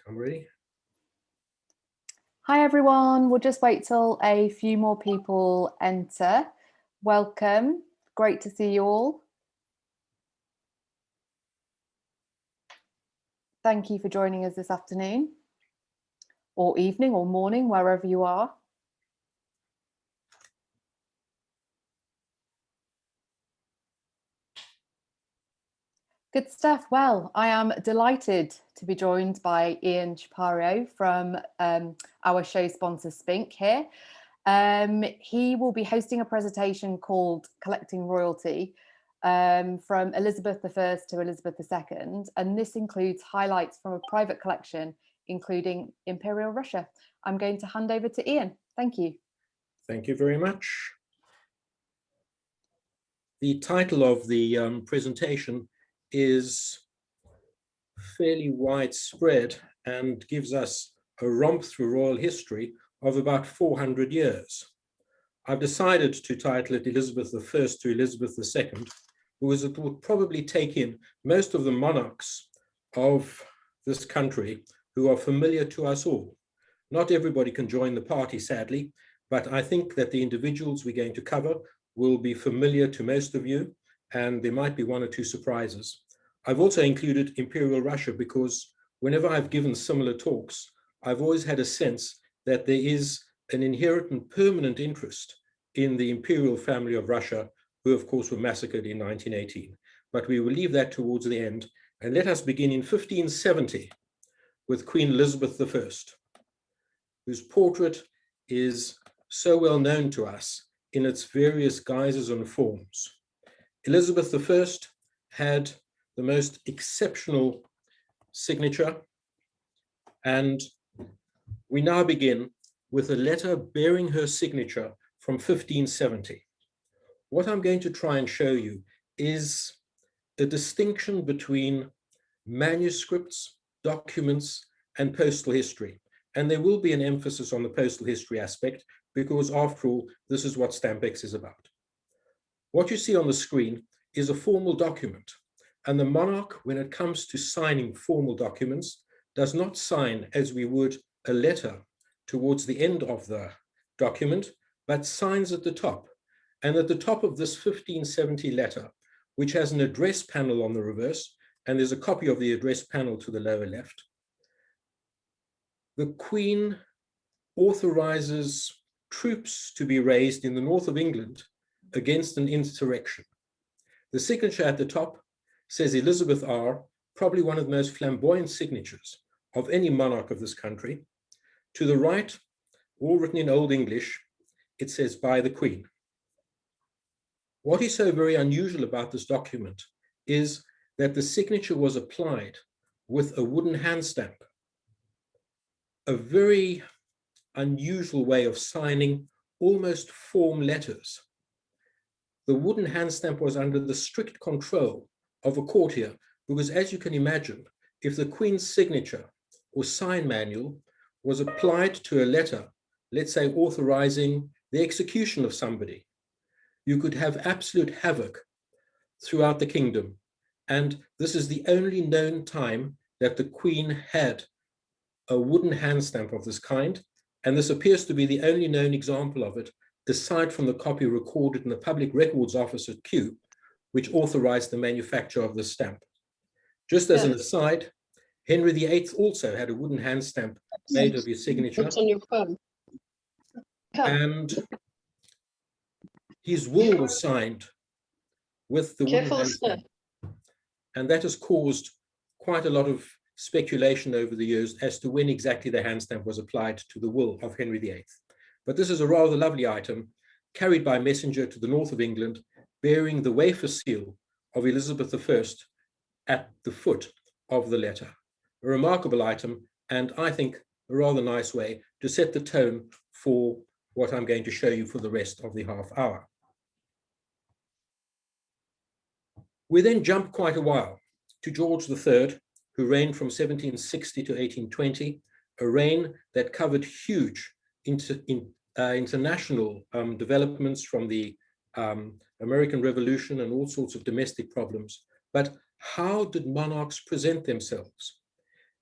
I'm ready. Hi everyone, we'll just wait till a few more people enter. Welcome, great to see you all. Thank you for joining us this afternoon, or evening, or morning, wherever you are. Good stuff. Well, I am delighted to be joined by Ian Shapiro from our show sponsor Spink here. He will be hosting a presentation called Collecting Royalty from Elizabeth I to Elizabeth II, and this includes highlights from a private collection, including Imperial Russia. I'm going to hand over to Ian. Thank you. Thank you very much. The title of the presentation is fairly widespread and gives us a romp through royal history of about 400 years. I've decided to title it Elizabeth I to Elizabeth II, because it would probably take in most of the monarchs of this country who are familiar to us all. Not everybody can join the party, sadly, but I think that the individuals we're going to cover will be familiar to most of you, and there might be one or two surprises. I've also included Imperial Russia because whenever I've given similar talks, I've always had a sense that there is an inherent and permanent interest in the imperial family of Russia, who of course were massacred in 1918. But we will leave that towards the end, and let us begin in 1570 with Queen Elizabeth I, whose portrait is so well known to us in its various guises and forms. Elizabeth I had the most exceptional signature, and we now begin with a letter bearing her signature from 1570. What I'm going to try and show you is the distinction between manuscripts, documents, and postal history. And there will be an emphasis on the postal history aspect, because after all, this is what Stampex is about. What you see on the screen is a formal document, and the monarch, when it comes to signing formal documents, does not sign as we would a letter towards the end of the document, but signs at the top. And at the top of this 1570 letter, which has an address panel on the reverse, and there's a copy of the address panel to the lower left, the Queen authorizes troops to be raised in the north of England against an insurrection. The signature at the top says Elizabeth R, probably one of the most flamboyant signatures of any monarch of this country. To the right, all written in Old English, it says by the Queen. What is so very unusual about this document is that the signature was applied with a wooden hand stamp, a very unusual way of signing almost form letters. The wooden hand stamp was under the strict control of a courtier, because as you can imagine, if the Queen's signature or sign manual was applied to a letter, let's say authorizing the execution of somebody, you could have absolute havoc throughout the kingdom. And this is the only known time that the Queen had a wooden hand stamp of this kind. And this appears to be the only known example of it, aside from the copy recorded in the Public Records Office at Kew, which authorized the manufacture of this stamp. Just as an aside, Henry VIII also had a wooden hand stamp made of his signature. What's on your phone? And his will was signed with the wooden hand stamp. And that has caused quite a lot of speculation over the years as to when exactly the hand stamp was applied to the will of Henry VIII. But this is a rather lovely item, carried by messenger to the north of England, bearing the wafer seal of Elizabeth I at the foot of the letter. A remarkable item, and I think a rather nice way to set the tone for what I'm going to show you for the rest of the half hour. We then jump quite a while to George III, who reigned from 1760 to 1820, a reign that covered huge international developments, from the American Revolution and all sorts of domestic problems. But how did monarchs present themselves?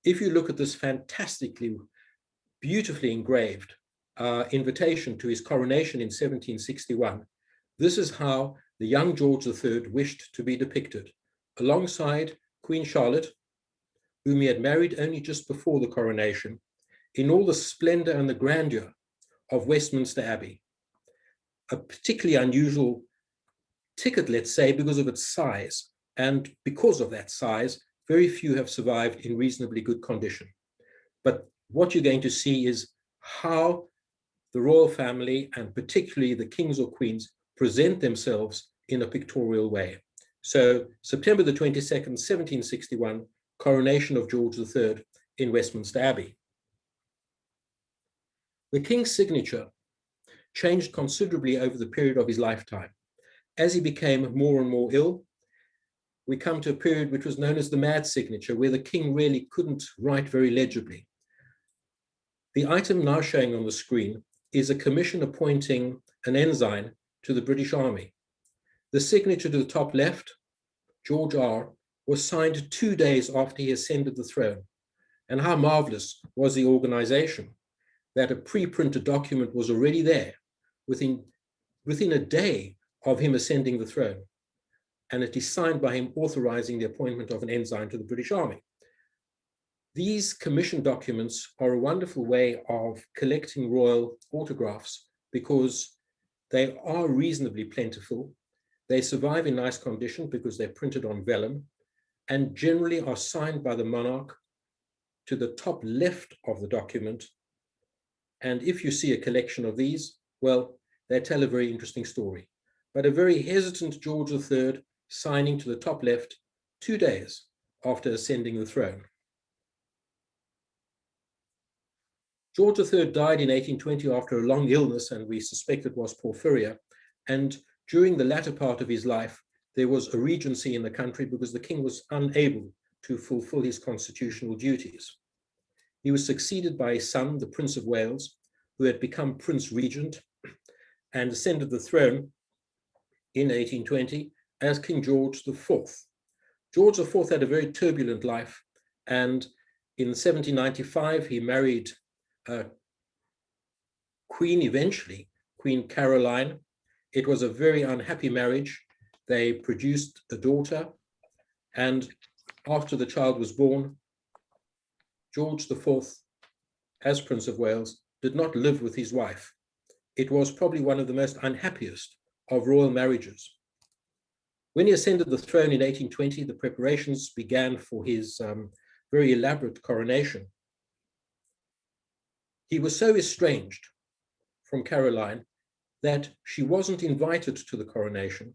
if you look at this fantastically, beautifully engraved invitation to his coronation in 1761, this is how the young George III wished to be depicted, alongside Queen Charlotte, whom he had married only just before the coronation, in all the splendor and the grandeur of Westminster Abbey. A particularly unusual ticket, let's say, because of its size. And because of that size, very few have survived in reasonably good condition. But what you're going to see is how the royal family, and particularly the kings or queens, present themselves in a pictorial way. So September the 22nd, 1761, coronation of George III in Westminster Abbey. The king's signature changed considerably over the period of his lifetime. As he became more and more ill, we come to a period which was known as the mad signature, where the king really couldn't write very legibly. The item now showing on the screen is a commission appointing an ensign to the British Army. The signature to the top left, George R., was signed 2 days after he ascended the throne. And how marvelous was the organization that a pre-printed document was already there within a day of him ascending the throne. And it is signed by him authorizing the appointment of an ensign to the British Army. These commission documents are a wonderful way of collecting royal autographs because they are reasonably plentiful. They survive in nice condition because they're printed on vellum and generally are signed by the monarch to the top left of the document. And if you see a collection of these, well, they tell a very interesting story. But a very hesitant George III signing to the top left 2 days after ascending the throne. George III died in 1820 after a long illness, and we suspect it was porphyria. And during the latter part of his life, there was a regency in the country because the king was unable to fulfill his constitutional duties. He was succeeded by his son, the Prince of Wales, who had become Prince Regent and ascended the throne in 1820 as King George IV. George IV had a very turbulent life, and in 1795 he married Queen, eventually Queen Caroline. It was a very unhappy marriage. They produced a daughter, and after the child was born, George IV, as Prince of Wales, did not live with his wife. It was probably one of the most unhappiest of royal marriages. When he ascended the throne in 1820, the preparations began for his very elaborate coronation. He was so estranged from Caroline that she wasn't invited to the coronation,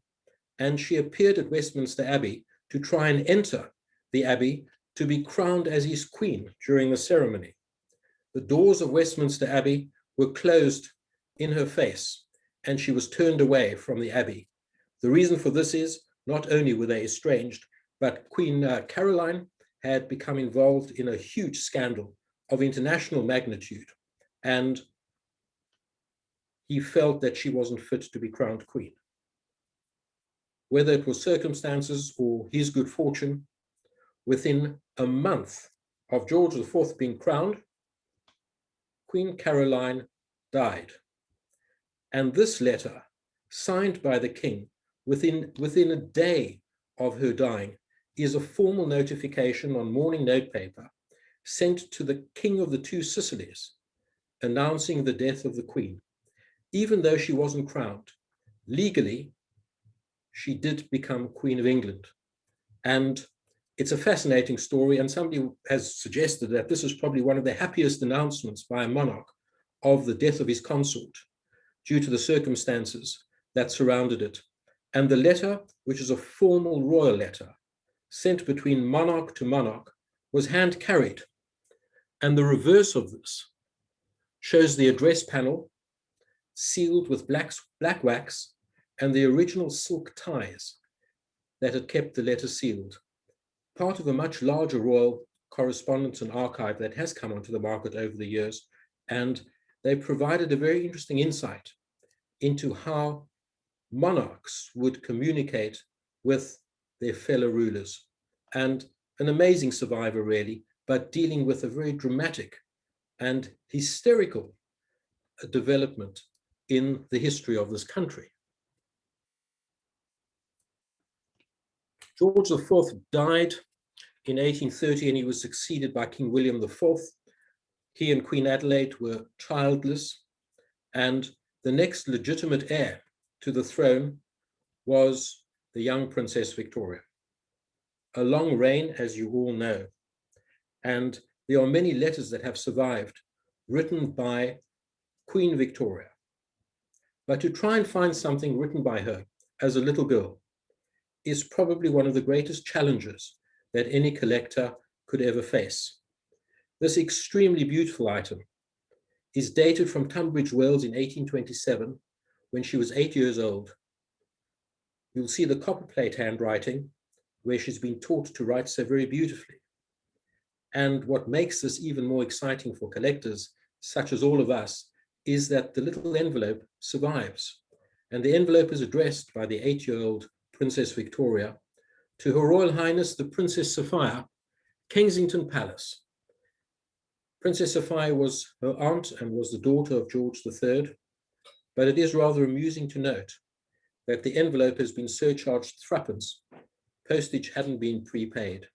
and she appeared at Westminster Abbey to try and enter the Abbey to be crowned as his queen during the ceremony. The doors of Westminster Abbey were closed in her face, and she was turned away from the Abbey. The reason for this is not only were they estranged, but Queen Caroline had become involved in a huge scandal of international magnitude, and he felt that she wasn't fit to be crowned queen. Whether it was circumstances or his good fortune, within a month of George IV being crowned, Queen Caroline died. And this letter, signed by the king within a day of her dying, is a formal notification on mourning notepaper sent to the King of the Two Sicilies, announcing the death of the Queen. Even though she wasn't crowned, legally, she did become Queen of England. And it's a fascinating story, and somebody has suggested that this is probably one of the happiest announcements by a monarch of the death of his consort, due to the circumstances that surrounded it. And the letter, which is a formal royal letter, sent between monarch to monarch, was hand-carried. And the reverse of this shows the address panel sealed with black wax and the original silk ties that had kept the letter sealed. Part of a much larger royal correspondence and archive that has come onto the market over the years, and they provided a very interesting insight into how monarchs would communicate with their fellow rulers. And an amazing survivor, really, but dealing with a very dramatic and hysterical development in the history of this country. George IV died in 1830, and he was succeeded by King William IV. He and Queen Adelaide were childless, and the next legitimate heir to the throne was the young Princess Victoria. A long reign, as you all know, and there are many letters that have survived written by Queen Victoria. But to try and find something written by her as a little girl is probably one of the greatest challenges that any collector could ever face. This extremely beautiful item is dated from Tunbridge Wells in 1827, when she was 8 years old. You'll see the copperplate handwriting, where she's been taught to write so very beautifully. And what makes this even more exciting for collectors, such as all of us, is that the little envelope survives. And the envelope is addressed by the 8-year-old Princess Victoria to Her Royal Highness the Princess Sophia, Kensington Palace. Princess Sophia was her aunt and was the daughter of George III, but it is rather amusing to note that the envelope has been surcharged threepence. Postage hadn't been prepaid,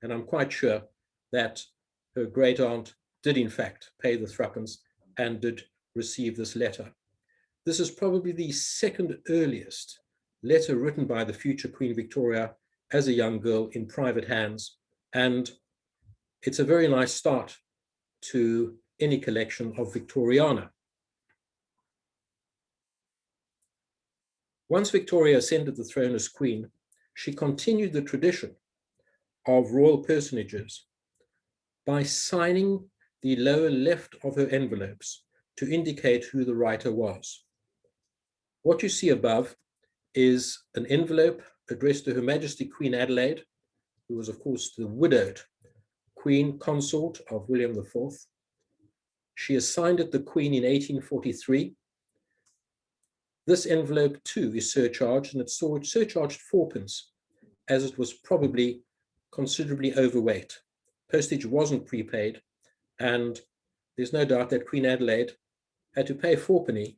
and I'm quite sure that her great aunt did in fact pay the threepence and did receive this letter. This is probably the second earliest letter written by the future Queen Victoria as a young girl in private hands, and it's a very nice start to any collection of Victoriana. Once Victoria ascended the throne as queen, she continued the tradition of royal personages by signing the lower left of her envelopes to indicate who the writer was. What you see above is an envelope addressed to Her Majesty Queen Adelaide, who was, of course, the widowed Queen Consort of William IV. She assigned it the Queen in 1843. This envelope too is surcharged, and it's surcharged fourpence, as it was probably considerably overweight. Postage wasn't prepaid, and there's no doubt that Queen Adelaide had to pay fourpenny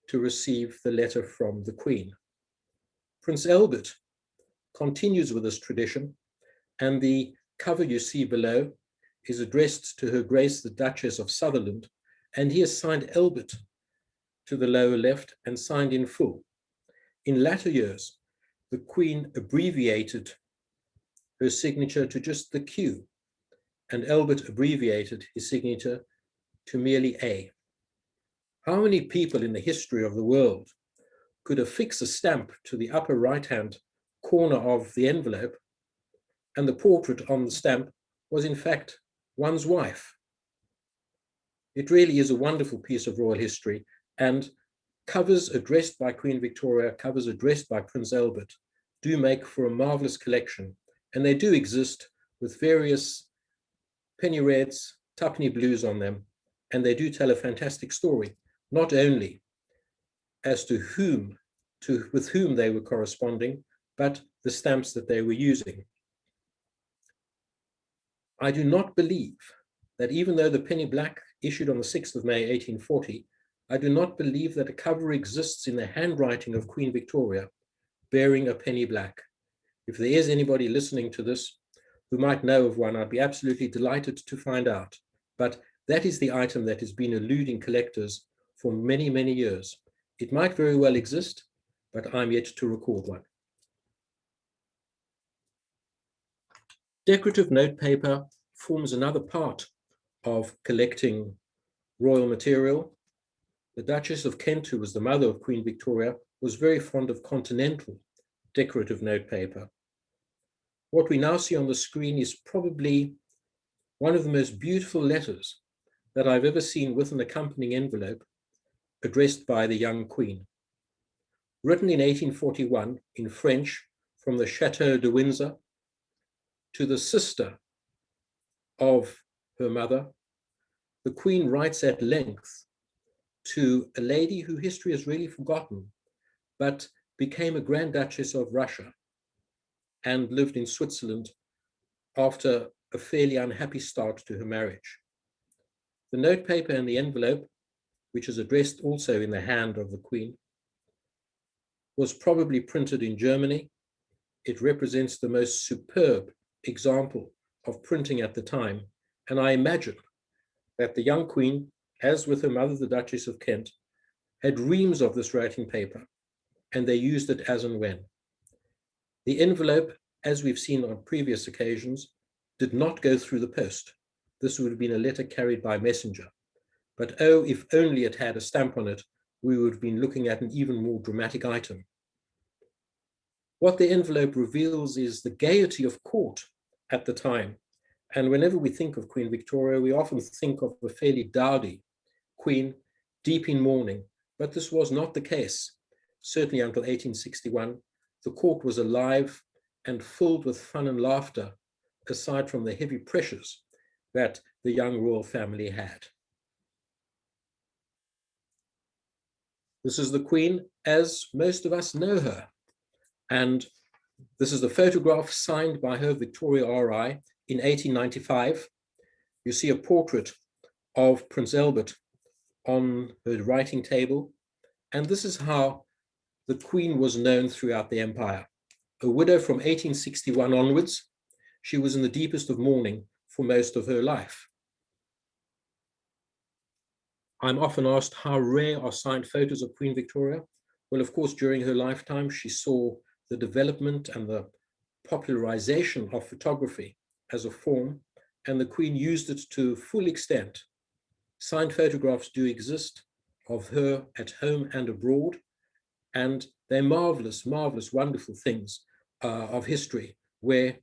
to receive the letter from the Queen. Prince Albert continues with this tradition, and the cover you see below is addressed to Her Grace the Duchess of Sutherland, and he has signed Albert to the lower left and signed in full. In latter years, the Queen abbreviated her signature to just the Q, and Albert abbreviated his signature to merely A. How many people in the history of the world could affix a stamp to the upper right-hand corner of the envelope, and the portrait on the stamp was in fact one's wife? It really is a wonderful piece of royal history, and covers addressed by Queen Victoria, covers addressed by Prince Albert, do make for a marvelous collection, and they do exist with various penny reds, tuppenny blues on them, and they do tell a fantastic story, not only as to with whom they were corresponding, but the stamps that they were using. I do not believe that, even though the penny black issued on the 6th of May 1840, I do not believe that a cover exists in the handwriting of Queen Victoria bearing a penny black. If there is anybody listening to this who might know of one, I'd be absolutely delighted to find out. But that is the item that has been eluding collectors for many, many years. It might very well exist, but I'm yet to record one. Decorative notepaper forms another part of collecting royal material. The Duchess of Kent, who was the mother of Queen Victoria, was very fond of continental decorative notepaper. What we now see on the screen is probably one of the most beautiful letters that I've ever seen with an accompanying envelope addressed by the young Queen. Written in 1841 in French from the Chateau de Windsor to the sister of her mother, the Queen writes at length to a lady who history has really forgotten, but became a Grand Duchess of Russia and lived in Switzerland after a fairly unhappy start to her marriage. The notepaper and the envelope, which is addressed also in the hand of the Queen, was probably printed in Germany. It represents the most superb example of printing at the time, and I imagine that the young Queen, as with her mother, the Duchess of Kent, had reams of this writing paper, and they used it as and when. The envelope, as we've seen on previous occasions, did not go through the post. This would have been a letter carried by messenger. But oh, if only it had a stamp on it, we would have been looking at an even more dramatic item. What the envelope reveals is the gaiety of court at the time. And whenever we think of Queen Victoria, we often think of a fairly dowdy queen, deep in mourning. But this was not the case. Certainly until 1861, the court was alive and filled with fun and laughter, aside from the heavy pressures that the young royal family had. This is the Queen as most of us know her. And this is the photograph signed by her, Victoria RI, in 1895. You see a portrait of Prince Albert on her writing table. And this is how the Queen was known throughout the empire. A widow from 1861 onwards, she was in the deepest of mourning for most of her life. I'm often asked how rare are signed photos of Queen Victoria. Well, of course, during her lifetime, she saw the development and the popularization of photography as a form, and the Queen used it to full extent. Signed photographs do exist of her at home and abroad, and they're marvelous, marvelous, wonderful things of history, where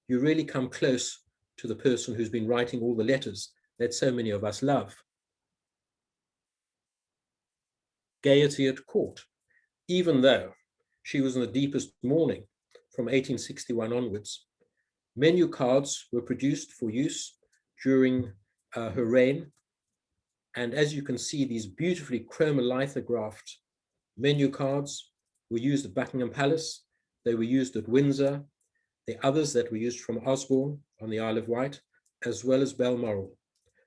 you really come close to the person who's been writing all the letters that so many of us love. Gaiety at court, even though she was in the deepest mourning from 1861 onwards. Menu cards were produced for use during her reign. And as you can see, these beautifully chromolithographed menu cards were used at Buckingham Palace. They were used at Windsor. The others that were used from Osborne on the Isle of Wight, as well as Balmoral.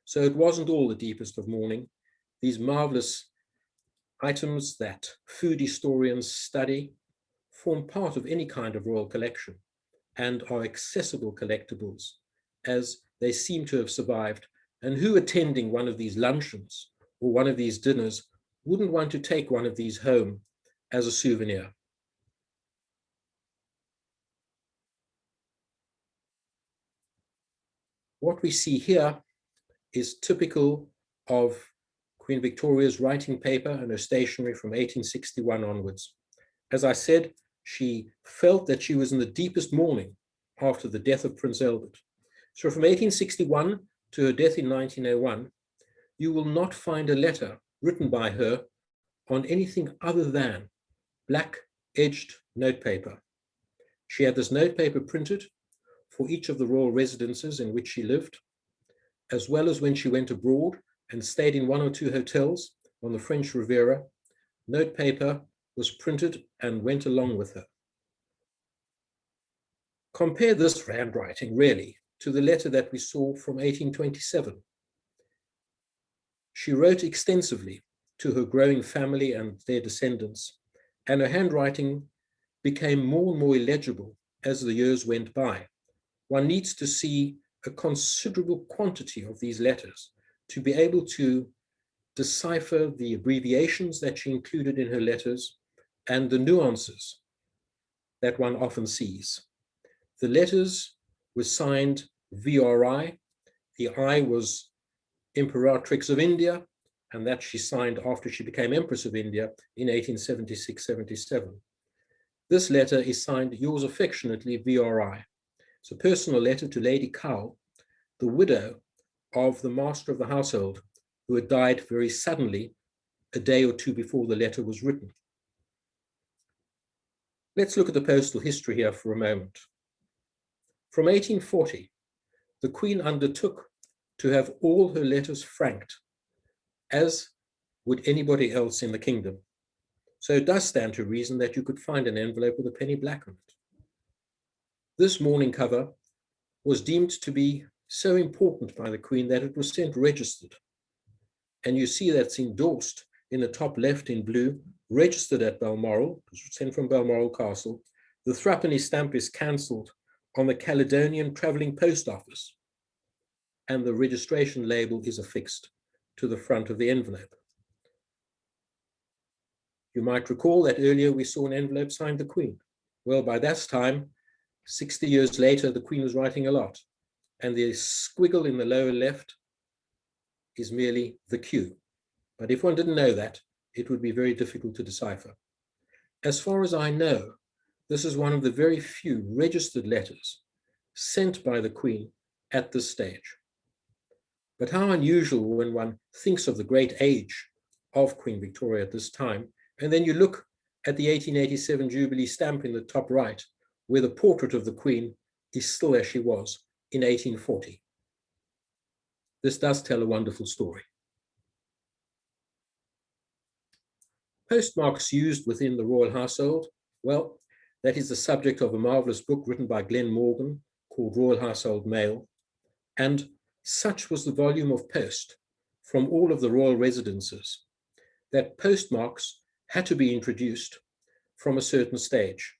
So it wasn't all the deepest of mourning. These marvelous items that food historians study form part of any kind of royal collection and are accessible collectibles, as they seem to have survived. And who attending one of these luncheons or one of these dinners wouldn't want to take one of these home as a souvenir? What we see here is typical of Queen Victoria's writing paper and her stationery from 1861 onwards. As I said, she felt that she was in the deepest mourning after the death of Prince Albert. So from 1861 to her death in 1901, you will not find a letter written by her on anything other than black edged notepaper. She had this notepaper printed for each of the royal residences in which she lived, as well as when she went abroad and stayed in one or two hotels on the French Riviera. Notepaper was printed and went along with her. Compare this handwriting, really, to the letter that we saw from 1827. She wrote extensively to her growing family and their descendants, and her handwriting became more and more illegible as the years went by. One needs to see a considerable quantity of these letters to be able to decipher the abbreviations that she included in her letters and the nuances that one often sees. The letters were signed VRI. The I was Imperatrix of India, and that she signed after she became Empress of India in 1876-77. This letter is signed yours affectionately, VRI. It's a personal letter to Lady Cowell, the widow of the master of the household, who had died very suddenly a day or two before the letter was written. Let's look at the postal history here for a moment. From 1840, the Queen undertook to have all her letters franked, as would anybody else in the kingdom. So it does stand to reason that you could find an envelope with a penny black on it. This morning cover was deemed to be so important by the Queen that it was sent registered. And you see that's endorsed in the top left in blue, registered at Balmoral, it was sent from Balmoral Castle. The threepenny stamp is cancelled on the Caledonian Travelling Post Office, and the registration label is affixed to the front of the envelope. You might recall that earlier we saw an envelope signed the Queen. Well, by that time, 60 years later, the Queen was writing a lot, and the squiggle in the lower left is merely the Q. But if one didn't know that, it would be very difficult to decipher. As far as I know, this is one of the very few registered letters sent by the Queen at this stage. But how unusual when one thinks of the great age of Queen Victoria at this time, and then you look at the 1887 Jubilee stamp in the top right, where the portrait of the Queen is still as she was in 1840. This does tell a wonderful story. Postmarks used within the royal household, well, that is the subject of a marvelous book written by Glenn Morgan called Royal Household Mail, and such was the volume of post from all of the royal residences that postmarks had to be introduced from a certain stage.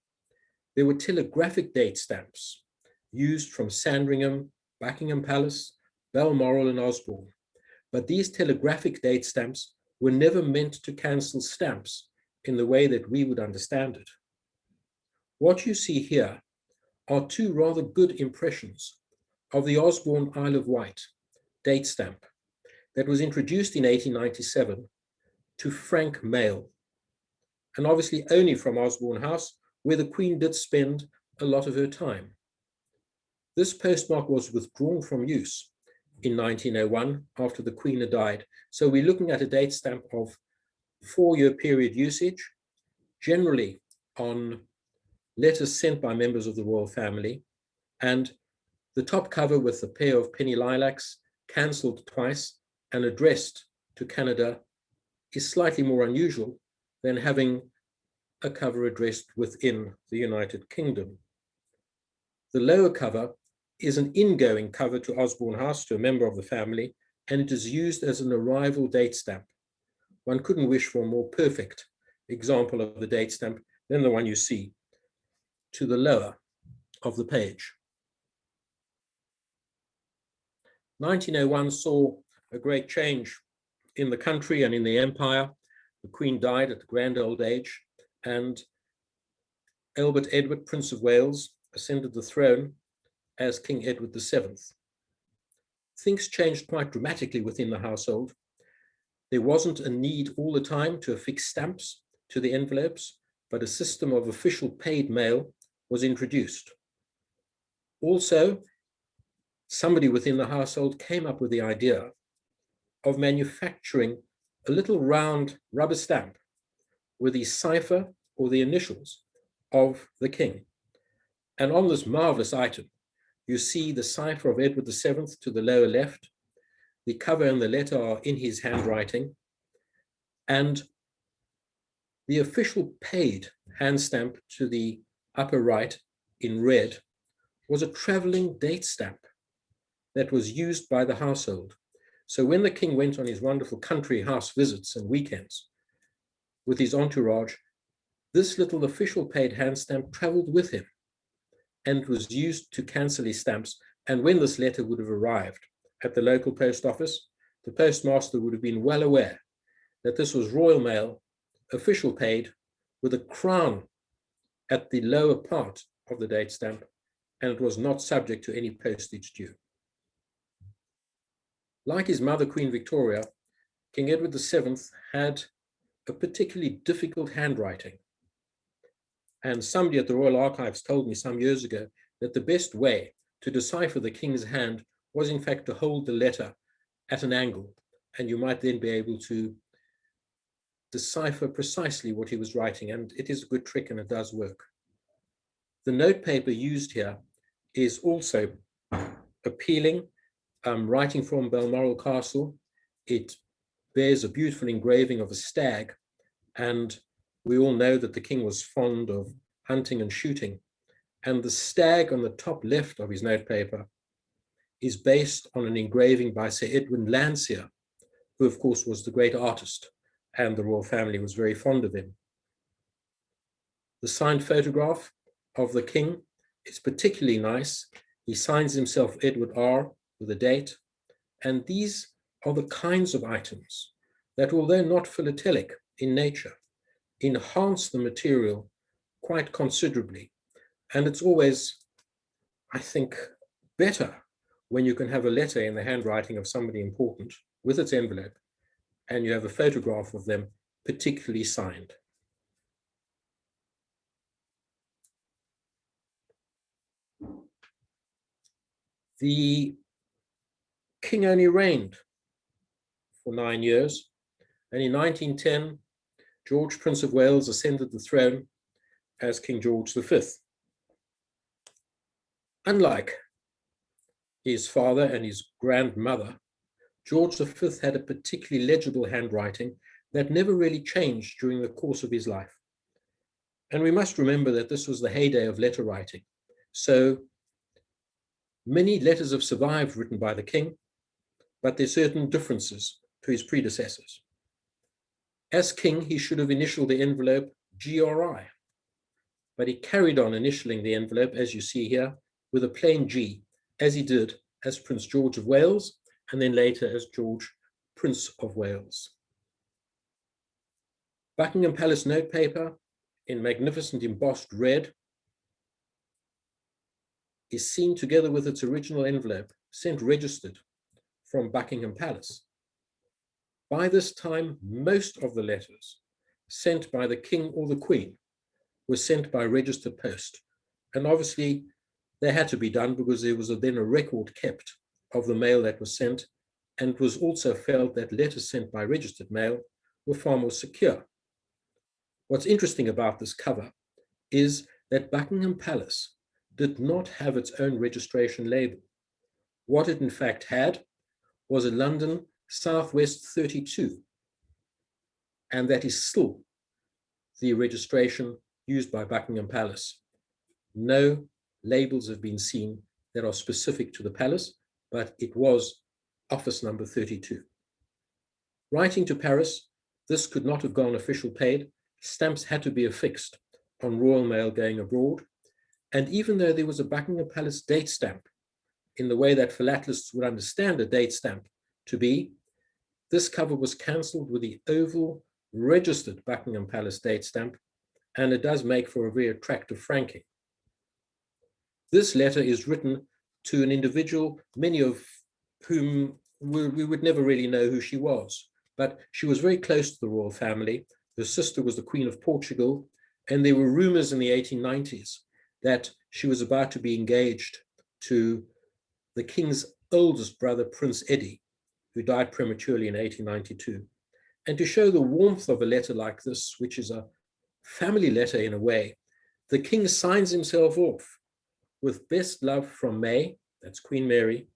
There were telegraphic date stamps used from Sandringham, Buckingham Palace, Balmoral and Osborne, but these telegraphic date stamps were never meant to cancel stamps in the way that we would understand it. What you see here are two rather good impressions of the Osborne Isle of Wight date stamp that was introduced in 1897 to frank mail, and obviously only from Osborne House, where the Queen did spend a lot of her time. This postmark was withdrawn from use in 1901 after the Queen had died. So we're looking at a date stamp of 4-year period usage, generally on letters sent by members of the royal family, and the top cover with a pair of penny lilacs, cancelled twice and addressed to Canada, is slightly more unusual than having a cover addressed within the United Kingdom. The lower cover is an ingoing cover to Osborne House, to a member of the family, and it is used as an arrival date stamp. One couldn't wish for a more perfect example of the date stamp than the one you see to the lower of the page. 1901 saw a great change in the country and in the empire. The Queen died at a grand old age, and Albert Edward, Prince of Wales, ascended the throne as King Edward VII. Things changed quite dramatically within the household. There wasn't a need all the time to affix stamps to the envelopes, but a system of official paid mail was introduced. Also, somebody within the household came up with the idea of manufacturing a little round rubber stamp with the cipher or the initials of the king. And on this marvelous item, you see the cipher of Edward VII to the lower left. The cover and the letter are in his handwriting. And the official paid hand stamp to the upper right in red was a traveling date stamp that was used by the household. So when the king went on his wonderful country house visits and weekends with his entourage, this little official paid hand stamp traveled with him and was used to cancel his stamps. And when this letter would have arrived at the local post office, the postmaster would have been well aware that this was royal mail, official paid, with a crown at the lower part of the date stamp, and it was not subject to any postage due. Like his mother, Queen Victoria, King Edward VII had a particularly difficult handwriting. And somebody at the Royal Archives told me some years ago that the best way to decipher the king's hand was in fact to hold the letter at an angle, and you might then be able to decipher precisely what he was writing, and it is a good trick and it does work. The notepaper used here is also appealing, writing from Balmoral Castle. It bears a beautiful engraving of a stag, and we all know that the king was fond of hunting and shooting. And the stag on the top left of his notepaper is based on an engraving by Sir Edwin Landseer, who of course was the great artist, and the royal family was very fond of him. The signed photograph of the king is particularly nice. He signs himself Edward R with a date, and these are the kinds of items that, although not philatelic in nature, enhance the material quite considerably. And it's always, I think, better when you can have a letter in the handwriting of somebody important with its envelope, and you have a photograph of them particularly signed. The king only reigned for 9 years, and in 1910, George, Prince of Wales, ascended the throne as King George V. Unlike his father and his grandmother, George V had a particularly legible handwriting that never really changed during the course of his life. And we must remember that this was the heyday of letter writing. So many letters have survived written by the king, but there's certain differences to his predecessors. As king, he should have initialed the envelope GRI, but he carried on initialing the envelope, as you see here, with a plain G, as he did as Prince George of Wales, and then later as George, Prince of Wales. Buckingham Palace notepaper in magnificent embossed red is seen together with its original envelope, sent registered from Buckingham Palace. By this time, most of the letters sent by the king or the queen were sent by registered post. And obviously, they had to be done because there was then a record kept of the mail that was sent, and it was also felt that letters sent by registered mail were far more secure. What's interesting about this cover is that Buckingham Palace did not have its own registration label. What it in fact had was a London Southwest 32, and that is still the registration used by Buckingham Palace. No labels have been seen that are specific to the palace, but it was office number 32. Writing to Paris, this could not have gone official paid. Stamps had to be affixed on royal mail going abroad. And even though there was a Buckingham Palace date stamp, in the way that philatelists would understand a date stamp to be, this cover was cancelled with the oval registered Buckingham Palace date stamp, and it does make for a very attractive franking. This letter is written to an individual, many of whom we would never really know who she was, but she was very close to the royal family. Her sister was the Queen of Portugal, and there were rumors in the 1890s that she was about to be engaged to the king's oldest brother, Prince Eddie, who died prematurely in 1892. And to show the warmth of a letter like this, which is a family letter in a way, the king signs himself off with best love from May, that's Queen Mary,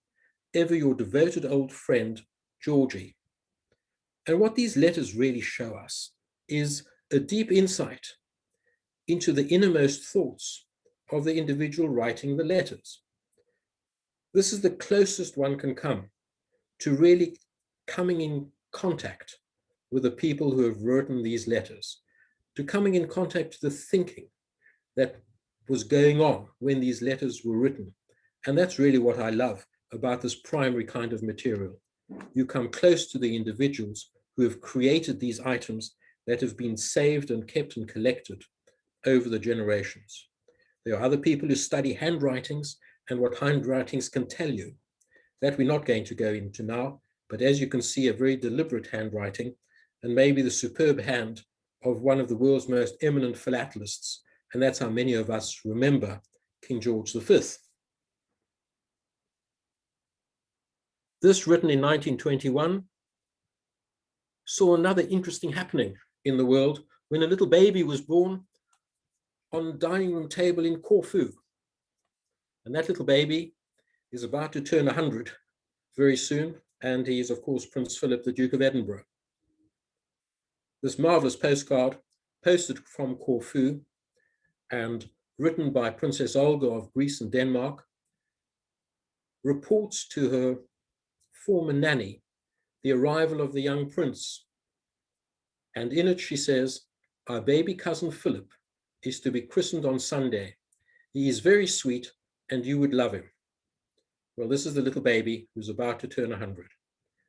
ever your devoted old friend, Georgie. And what these letters really show us is a deep insight into the innermost thoughts of the individual writing the letters. This is the closest one can come to really coming in contact with the people who have written these letters, to coming in contact with the thinking that was going on when these letters were written. And that's really what I love about this primary kind of material. You come close to the individuals who have created these items that have been saved and kept and collected over the generations. There are other people who study handwritings and what handwritings can tell you. That we're not going to go into now, but as you can see, a very deliberate handwriting, and maybe the superb hand of one of the world's most eminent philatelists, and that's how many of us remember King George V. This, written in 1921, saw another interesting happening in the world when a little baby was born on a dining room table in Corfu. And that little baby is about to turn 100 very soon, and he is, of course, Prince Philip, the Duke of Edinburgh. This marvelous postcard, posted from Corfu and written by Princess Olga of Greece and Denmark, reports to her former nanny the arrival of the young prince. And in it she says, "Our baby cousin Philip is to be christened on Sunday. He is very sweet and you would love him." Well, this is the little baby who's about to turn 100.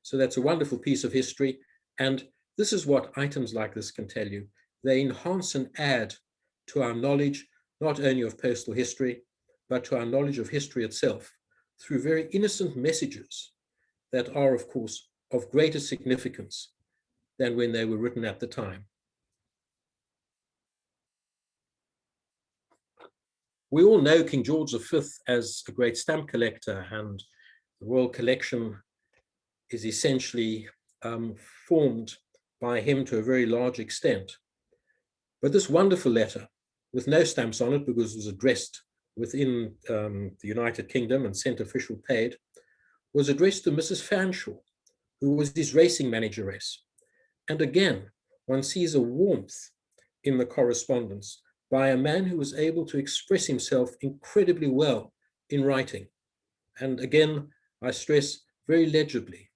So that's a wonderful piece of history. And this is what items like this can tell you. They enhance and add to our knowledge, not only of postal history, but to our knowledge of history itself through very innocent messages that are, of course, of greater significance than when they were written at the time. We all know King George V as a great stamp collector, and the royal collection is essentially formed by him to a very large extent. But this wonderful letter, with no stamps on it because it was addressed within the United Kingdom and sent official paid, was addressed to Mrs. Fanshawe, who was his racing manageress. And again, one sees a warmth in the correspondence by a man who was able to express himself incredibly well in writing. And again, I stress, very legibly.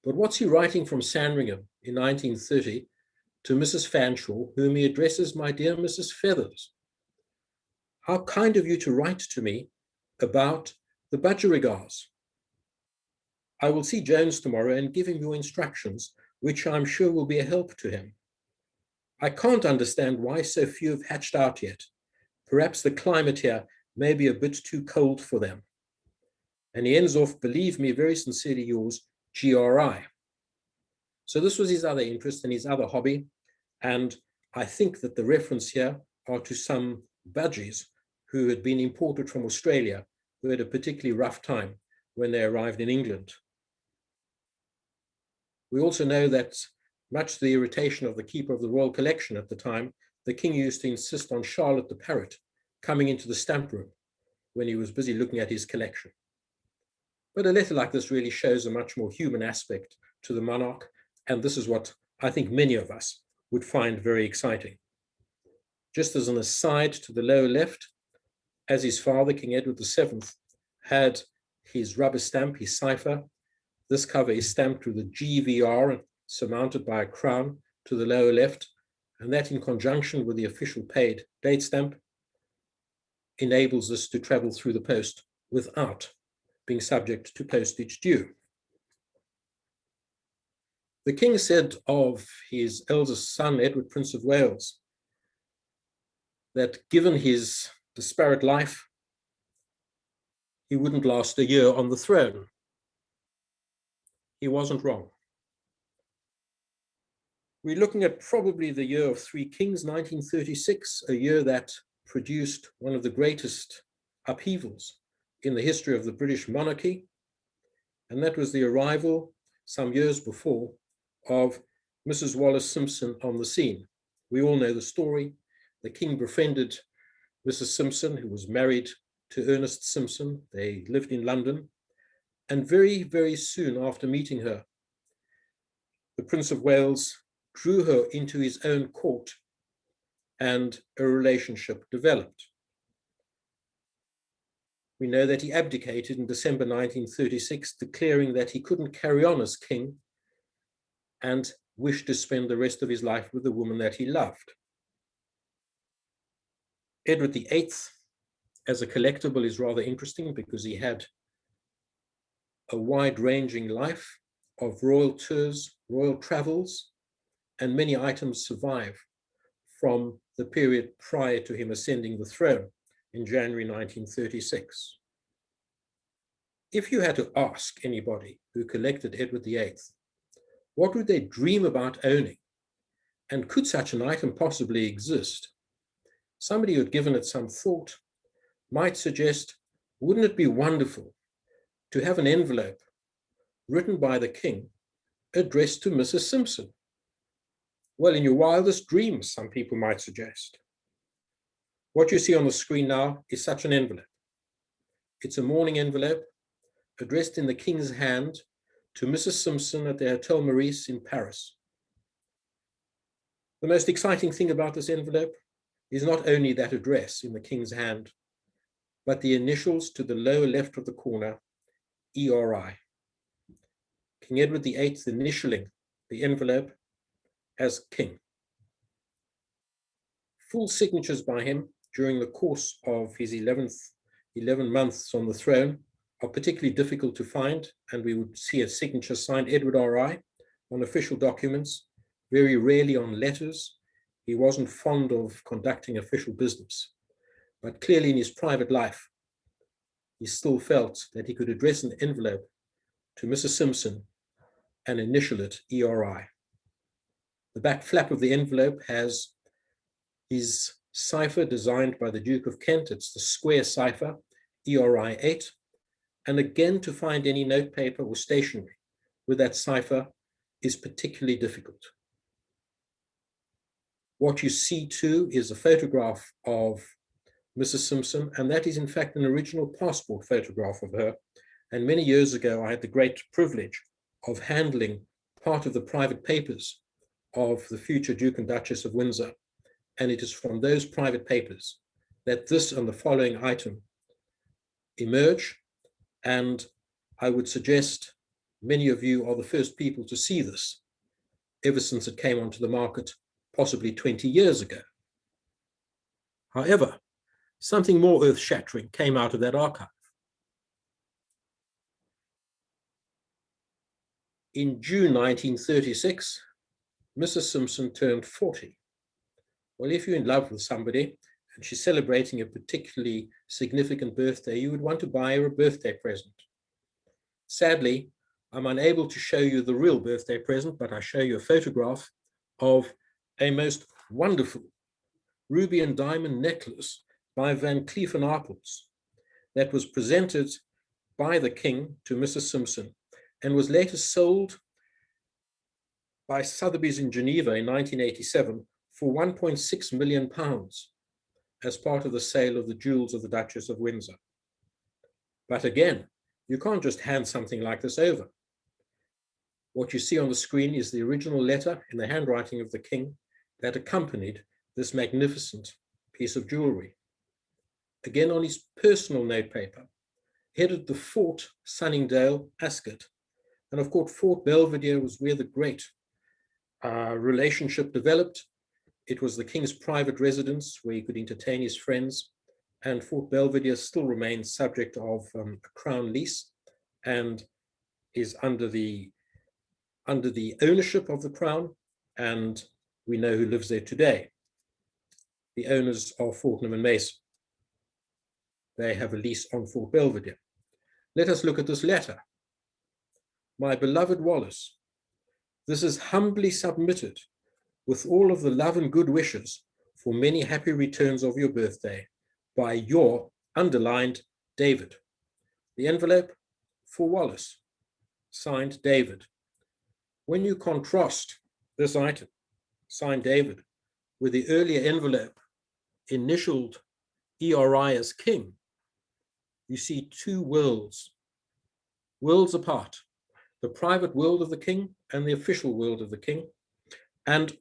But what's he writing from Sandringham in 1930 to Mrs. Fanshawe, whom he addresses, "My dear Mrs. Feathers? How kind of you to write to me about the budgerigars. I will see Jones tomorrow and give him your instructions, which I'm sure will be a help to him. I can't understand why so few have hatched out yet. Perhaps the climate here may be a bit too cold for them." And he ends off, "Believe me, very sincerely yours, GRI." So this was his other interest and his other hobby. And I think that the reference here are to some budgies who had been imported from Australia, who had a particularly rough time when they arrived in England. We also know that, much to the irritation of the keeper of the royal collection at the time, the king used to insist on Charlotte the parrot coming into the stamp room when he was busy looking at his collection. But a letter like this really shows a much more human aspect to the monarch, and this is what I think many of us would find very exciting. Just as an aside to the lower left, as his father, King Edward VII, had his rubber stamp, his cipher, this cover is stamped with a GVR surmounted by a crown to the lower left, and that in conjunction with the official paid date stamp enables us to travel through the post without being subject to postage due. The king said of his eldest son, Edward, Prince of Wales, that given his disparate life, he wouldn't last a year on the throne. He wasn't wrong. We're looking at probably the year of three kings, 1936, a year that produced one of the greatest upheavals in the history of the British monarchy, and that was the arrival, some years before, of Mrs. Wallace Simpson on the scene. We all know the story. The king befriended Mrs. Simpson, who was married to Ernest Simpson. They lived in London. And very, very soon after meeting her, the Prince of Wales drew her into his own court and a relationship developed. We know that he abdicated in December 1936, declaring that he couldn't carry on as king and wished to spend the rest of his life with the woman that he loved. Edward VIII, as a collectible, is rather interesting because he had a wide-ranging life of royal tours, royal travels, and many items survive from the period prior to him ascending the throne in January 1936. If you had to ask anybody who collected Edward VIII, what would they dream about owning? And could such an item possibly exist? Somebody who had given it some thought might suggest, wouldn't it be wonderful to have an envelope written by the king addressed to Mrs. Simpson? Well, in your wildest dreams, some people might suggest. What you see on the screen now is such an envelope. It's a mourning envelope addressed in the king's hand to Mrs. Simpson at the Hotel Meurice in Paris. The most exciting thing about this envelope is not only that address in the king's hand, but the initials to the lower left of the corner ERI. King Edward VIII initialing the envelope as king. Full signatures by him during the course of his 11 months on the throne are particularly difficult to find, and we would see a signature signed Edward RI on official documents, very rarely on letters. He wasn't fond of conducting official business, but clearly in his private life, he still felt that he could address an envelope to Mrs. Simpson and initial it ERI. The back flap of the envelope has his cipher designed by the Duke of Kent. It's the square cipher, ERI 8. And again, to find any notepaper or stationery with that cipher is particularly difficult. What you see too is a photograph of Mrs. Simpson, and that is in fact an original passport photograph of her. And many years ago, I had the great privilege of handling part of the private papers of the future Duke and Duchess of Windsor. And it is from those private papers that this and the following item emerge. And I would suggest many of you are the first people to see this ever since it came onto the market, possibly 20 years ago. However, something more earth-shattering came out of that archive. In June 1936, Mrs. Simpson turned 40. Well, if you're in love with somebody and she's celebrating a particularly significant birthday, you would want to buy her a birthday present. Sadly, I'm unable to show you the real birthday present, but I show you a photograph of a most wonderful ruby and diamond necklace by Van Cleef & Arpels that was presented by the king to Mrs. Simpson and was later sold by Sotheby's in Geneva in 1987 for £1.6 million as part of the sale of the jewels of the Duchess of Windsor. But again, you can't just hand something like this over. What you see on the screen is the original letter in the handwriting of the king that accompanied this magnificent piece of jewelry. Again, on his personal notepaper, headed the Fort Sunningdale, Ascot. And of course, Fort Belvedere was where the great relationship developed. It was the king's private residence where he could entertain his friends. And Fort Belvedere still remains subject of a crown lease and is under the ownership of the crown. And we know who lives there today. The owners are Fortnum and Mason. They have a lease on Fort Belvedere. Let us look at this letter. My beloved Wallace, this is humbly submitted with all of the love and good wishes for many happy returns of your birthday by your underlined David. The envelope for Wallace, signed David. When you contrast this item, signed David, with the earlier envelope initialed ERI as king, you see two worlds apart, the private world of the king and the official world of the king. And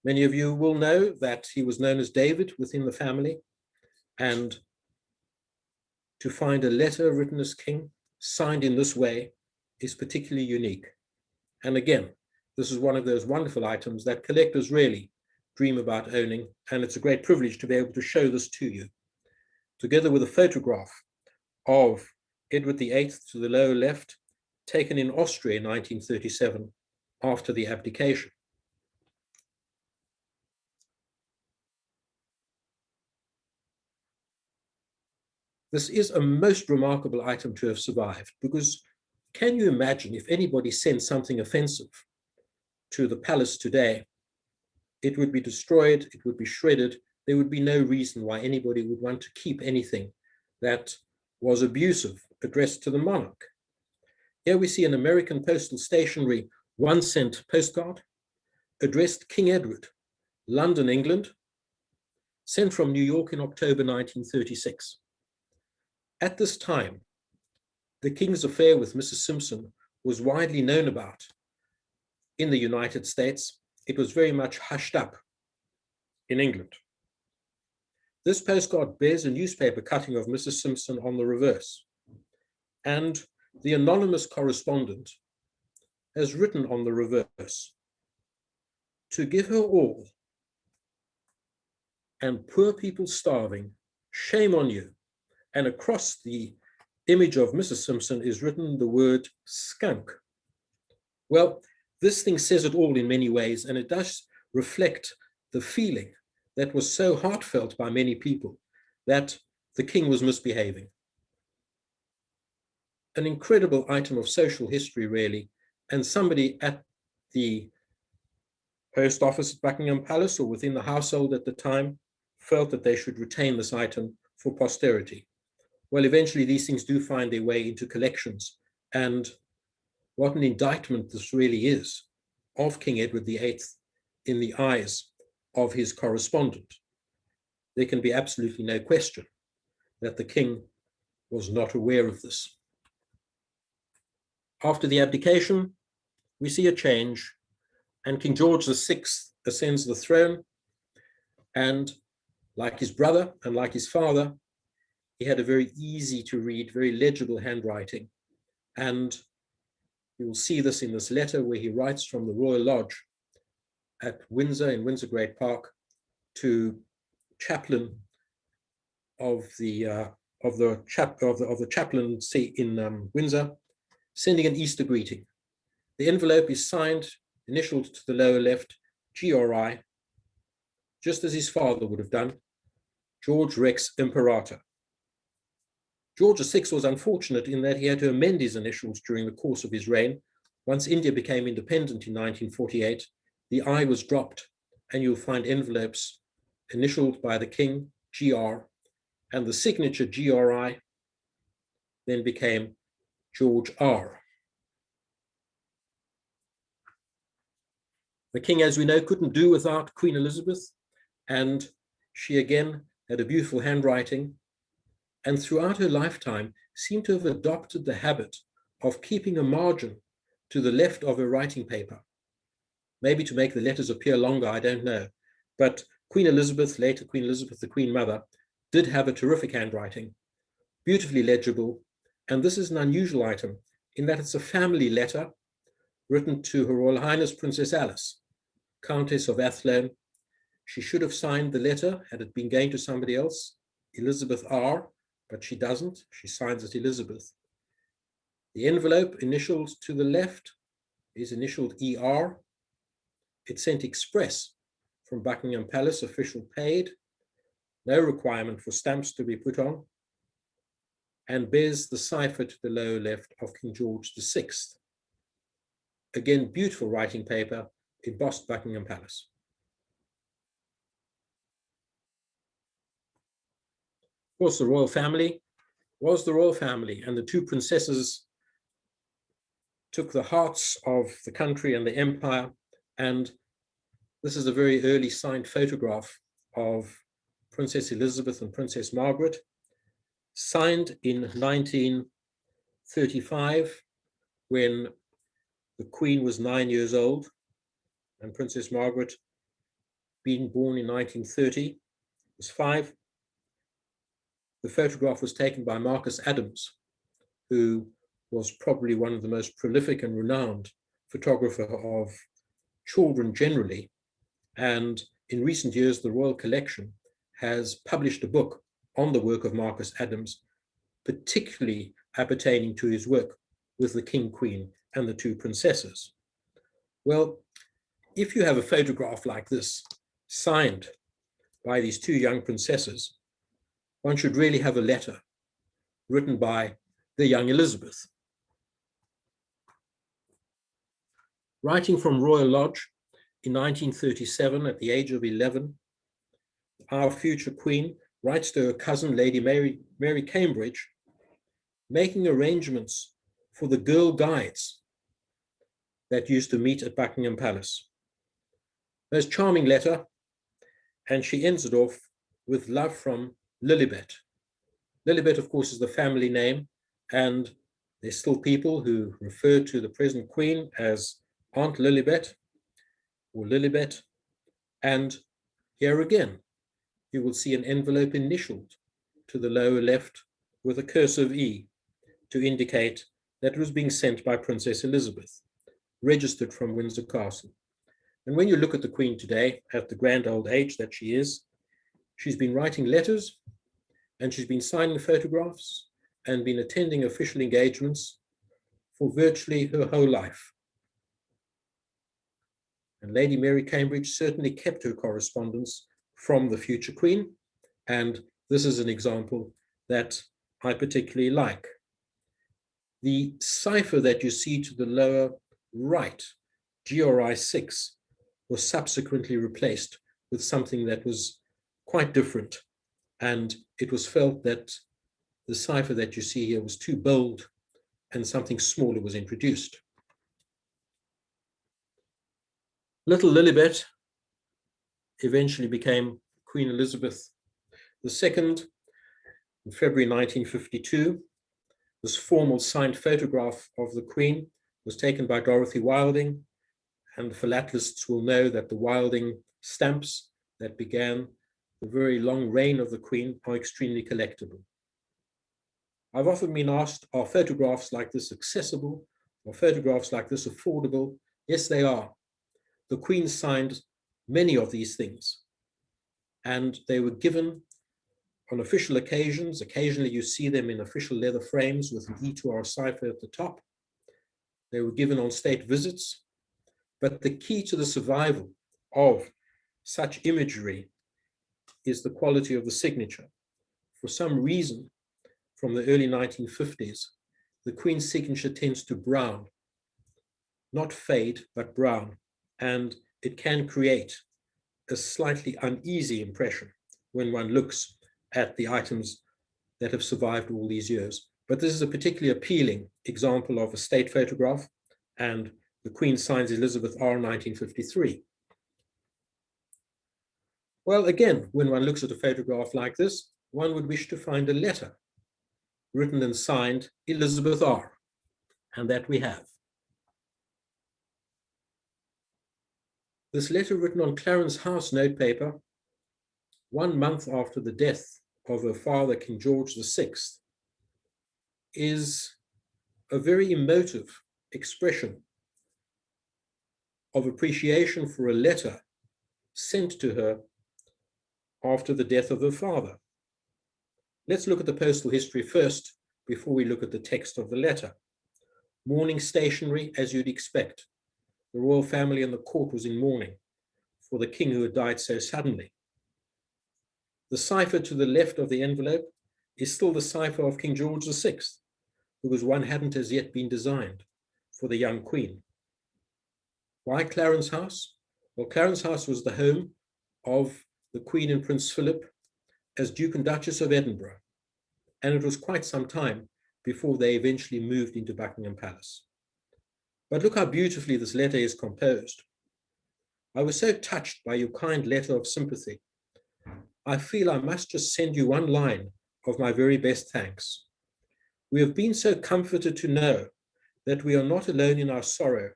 many of you will know that he was known as David within the family, and to find a letter written as king, signed in this way, is particularly unique. And again, this is one of those wonderful items that collectors really dream about owning, and it's a great privilege to be able to show this to you, together with a photograph of Edward VIII to the lower left, taken in Austria in 1937 after the abdication. This is a most remarkable item to have survived, because can you imagine if anybody sent something offensive to the palace today, it would be destroyed, it would be shredded. There would be no reason why anybody would want to keep anything that was abusive addressed to the monarch. Here we see an American postal stationery 1-cent postcard addressed King Edward, London, England, sent from New York in October 1936. At this time, the king's affair with Mrs. Simpson was widely known about in the United States. It was very much hushed up in England. This postcard bears a newspaper cutting of Mrs. Simpson on the reverse. And the anonymous correspondent has written on the reverse, "To give her all, and poor people starving, shame on you." And across the image of Mrs. Simpson is written the word skunk. Well, this thing says it all in many ways, and it does reflect the feeling that was so heartfelt by many people that the king was misbehaving. An incredible item of social history, really, and somebody at the post office at Buckingham Palace or within the household at the time felt that they should retain this item for posterity. Well, eventually these things do find their way into collections, and what an indictment this really is of King Edward VIII in the eyes of his correspondent. There can be absolutely no question that the king was not aware of this. After the abdication, we see a change, and King George VI ascends the throne, and like his brother and like his father, he had a very easy to read, very legible handwriting. And you will see this in this letter where he writes from the Royal Lodge at Windsor, in Windsor Great Park, to chaplain of the chaplaincy in Windsor, sending an Easter greeting. The envelope is signed, initialed to the lower left, GRI, just as his father would have done, George Rex Imperator. George VI was unfortunate in that he had to amend his initials during the course of his reign. Once India became independent in 1948, the I was dropped, and you'll find envelopes initialed by the king, GR, and the signature GRI then became George R. The king, as we know, couldn't do without Queen Elizabeth, and she again had a beautiful handwriting, and throughout her lifetime seemed to have adopted the habit of keeping a margin to the left of her writing paper. Maybe to make the letters appear longer, I don't know. But Queen Elizabeth, later Queen Elizabeth, the Queen Mother, did have a terrific handwriting, beautifully legible. And this is an unusual item in that it's a family letter written to Her Royal Highness Princess Alice, Countess of Athlone. She should have signed the letter had it been going to somebody else, Elizabeth R., but she doesn't. She signs it Elizabeth. The envelope initialed to the left is initialed ER. It's sent express from Buckingham Palace, official paid, no requirement for stamps to be put on, and bears the cipher to the lower left of King George VI. Again, beautiful writing paper, embossed Buckingham Palace. Of course, the royal family was the royal family, and the two princesses took the hearts of the country and the empire. And this is a very early signed photograph of Princess Elizabeth and Princess Margaret, signed in 1935 when the Queen was 9 years old, and Princess Margaret, being born in 1930, was 5. The photograph was taken by Marcus Adams, who was probably one of the most prolific and renowned photographer of children generally. And in recent years, the Royal Collection has published a book on the work of Marcus Adams, particularly appertaining to his work with the King, Queen, and the two princesses. Well, if you have a photograph like this, signed by these two young princesses, one should really have a letter written by the young Elizabeth. Writing from Royal Lodge in 1937 at the age of 11, our future Queen writes to her cousin, Lady Mary Cambridge, making arrangements for the girl guides that used to meet at Buckingham Palace. Most charming letter, and she ends it off with love from Lilibet. Lilibet, of course, is the family name, and there's still people who refer to the present Queen as Aunt Lilibet or Lilibet. And here again, you will see an envelope initialed to the lower left with a cursive E to indicate that was being sent by Princess Elizabeth, registered from Windsor Castle. And when you look at the Queen today, at the grand old age that she is, she's been writing letters, and she's been signing photographs, and been attending official engagements for virtually her whole life. And Lady Mary Cambridge certainly kept her correspondence from the future Queen, and this is an example that I particularly like. The cipher that you see to the lower right, GRI 6, was subsequently replaced with something that was quite different, and it was felt that the cipher that you see here was too bold and something smaller was introduced. Little Lilibet eventually became Queen Elizabeth II in February 1952. This formal signed photograph of the Queen was taken by Dorothy Wilding, and the philatelists will know that the Wilding stamps that began the very long reign of the Queen are extremely collectible. I've often been asked, are photographs like this accessible? Are photographs like this affordable? Yes, they are. The Queen signed many of these things, and they were given on official occasions. Occasionally you see them in official leather frames with an E2R cipher at the top. They were given on state visits, but the key to the survival of such imagery is the quality of the signature. For some reason, from the early 1950s, the Queen's signature tends to brown, not fade, but brown, and it can create a slightly uneasy impression when one looks at the items that have survived all these years. But this is a particularly appealing example of a state photograph, and the Queen signs Elizabeth R. 1953. Well, again, when one looks at a photograph like this, one would wish to find a letter written and signed Elizabeth R., and that we have. This letter, written on Clarence House notepaper 1 month after the death of her father, King George VI, is a very emotive expression of appreciation for a letter sent to her after the death of her father. Let's look at the postal history first before we look at the text of the letter. Mourning stationery, as you'd expect. The royal family and the court was in mourning for the king who had died so suddenly. The cipher to the left of the envelope is still the cipher of King George VI, because one hadn't as yet been designed for the young queen. Why Clarence House? Well, Clarence House was the home of the Queen and Prince Philip as Duke and Duchess of Edinburgh, and it was quite some time before they eventually moved into Buckingham Palace. But look how beautifully this letter is composed. I was so touched by your kind letter of sympathy. I feel I must just send you one line of my very best thanks. We have been so comforted to know that we are not alone in our sorrow,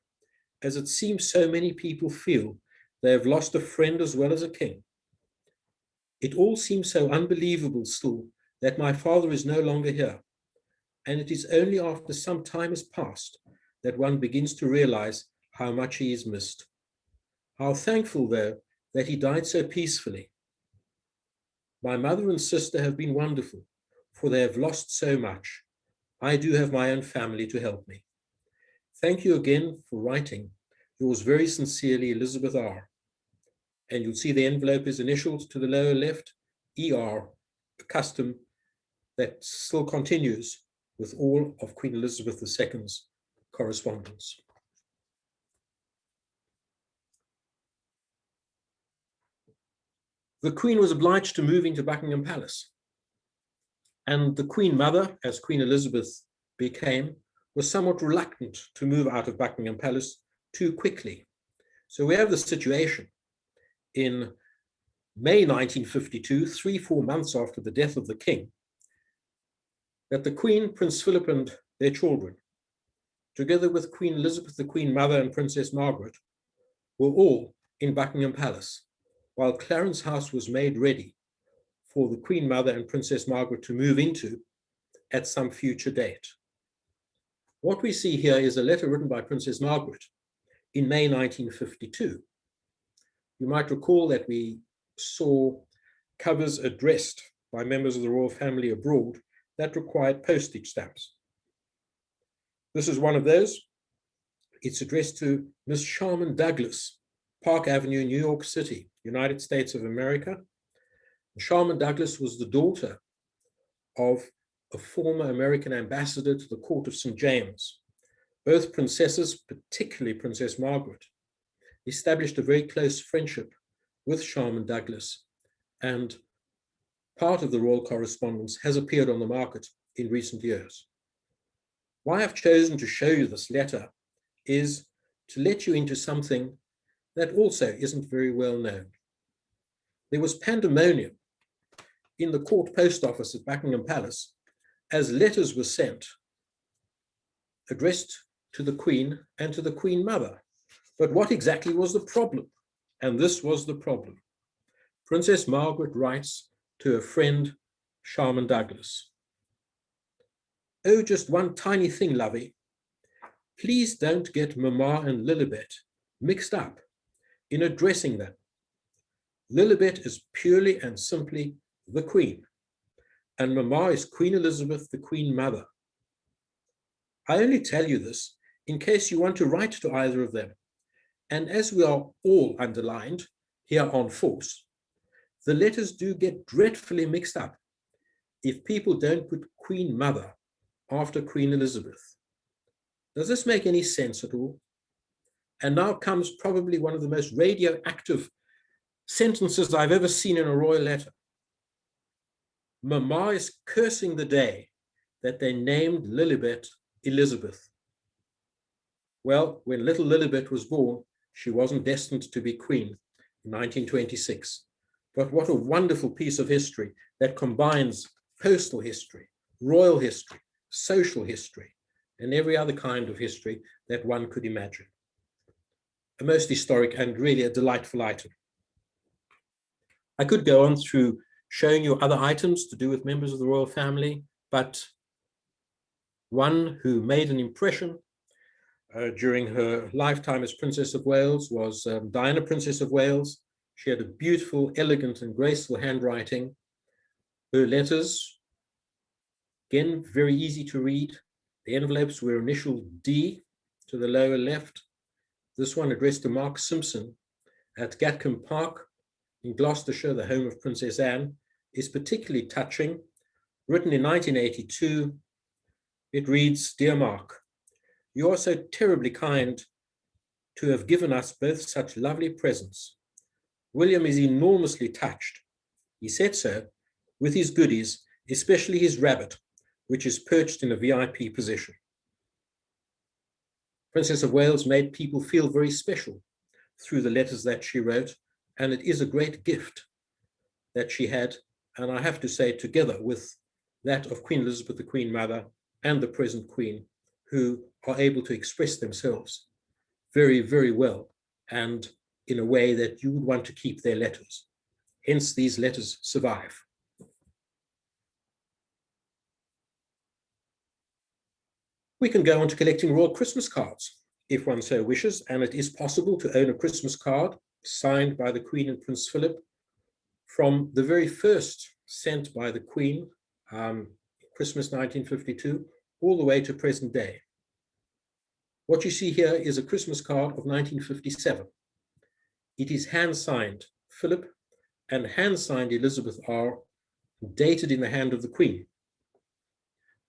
as it seems so many people feel they have lost a friend as well as a king. It all seems so unbelievable still that my father is no longer here, and it is only after some time has passed that one begins to realize how much he is missed. How thankful, though, that he died so peacefully. My mother and sister have been wonderful, for they have lost so much. I do have my own family to help me. Thank you again for writing. Yours very sincerely, Elizabeth R. And you'll see the envelope is initialed to the lower left, ER, a custom that still continues with all of Queen Elizabeth II's correspondence. The Queen was obliged to move into Buckingham Palace, and the Queen Mother, as Queen Elizabeth became, was somewhat reluctant to move out of Buckingham Palace too quickly. So we have the situation in May 1952, 3-4 months after the death of the king, that the Queen, Prince Philip, and their children, together with Queen Elizabeth, the Queen Mother, and Princess Margaret, were all in Buckingham Palace, while Clarence House was made ready for the Queen Mother and Princess Margaret to move into at some future date. What we see here is a letter written by Princess Margaret in May 1952. You might recall that we saw covers addressed by members of the royal family abroad that required postage stamps. This is one of those. It's addressed to Miss Sharman Douglas, Park Avenue, New York City, United States of America. Sharman Douglas was the daughter of a former American ambassador to the court of St. James. Both princesses, particularly Princess Margaret, established a very close friendship with Sharman Douglas, and part of the royal correspondence has appeared on the market in recent years. Why I've chosen to show you this letter is to let you into something that also isn't very well known. There was pandemonium in the court post office at Buckingham Palace as letters were sent addressed to the Queen and to the Queen Mother. But what exactly was the problem? And this was the problem. Princess Margaret writes to her friend Sharman Douglas, "Oh, just one tiny thing, lovey. Please don't get Mama and Lilibet mixed up in addressing them. Lilibet is purely and simply the Queen, and Mama is Queen Elizabeth, the Queen Mother. I only tell you this in case you want to write to either of them. And as we are all underlined here on force, the letters do get dreadfully mixed up if people don't put Queen Mother after Queen Elizabeth. Does this make any sense at all?" And now comes probably one of the most radioactive sentences I've ever seen in a royal letter. Mama is cursing the day that they named Lilibet Elizabeth. Well, when little Lilibet was born, she wasn't destined to be queen in 1926. But what a wonderful piece of history that combines postal history, royal history, social history, and every other kind of history that one could imagine. A most historic and really a delightful item. I could go on through showing you other items to do with members of the royal family, but one who made an impression during her lifetime as Princess of Wales was Diana, Princess of Wales. She had a beautiful, elegant, and graceful handwriting. Her letters, again, very easy to read. The envelopes were initialed D to the lower left. This one addressed to Mark Simpson at Gatcombe Park in Gloucestershire, the home of Princess Anne, is particularly touching. Written in 1982, it reads, "Dear Mark, you are so terribly kind to have given us both such lovely presents. William is enormously touched. He said so with his goodies, especially his rabbit, which is perched in a VIP position." Princess of Wales made people feel very special through the letters that she wrote, and it is a great gift that she had, and I have to say, together with that of Queen Elizabeth, the Queen Mother, and the present Queen, who are able to express themselves very, very well, and in a way that you would want to keep their letters. Hence, these letters survive. We can go on to collecting royal Christmas cards, if one so wishes, and it is possible to own a Christmas card signed by the Queen and Prince Philip from the very first sent by the Queen, Christmas 1952, all the way to present day. What you see here is a Christmas card of 1957. It is hand-signed Philip and hand-signed Elizabeth R, dated in the hand of the Queen.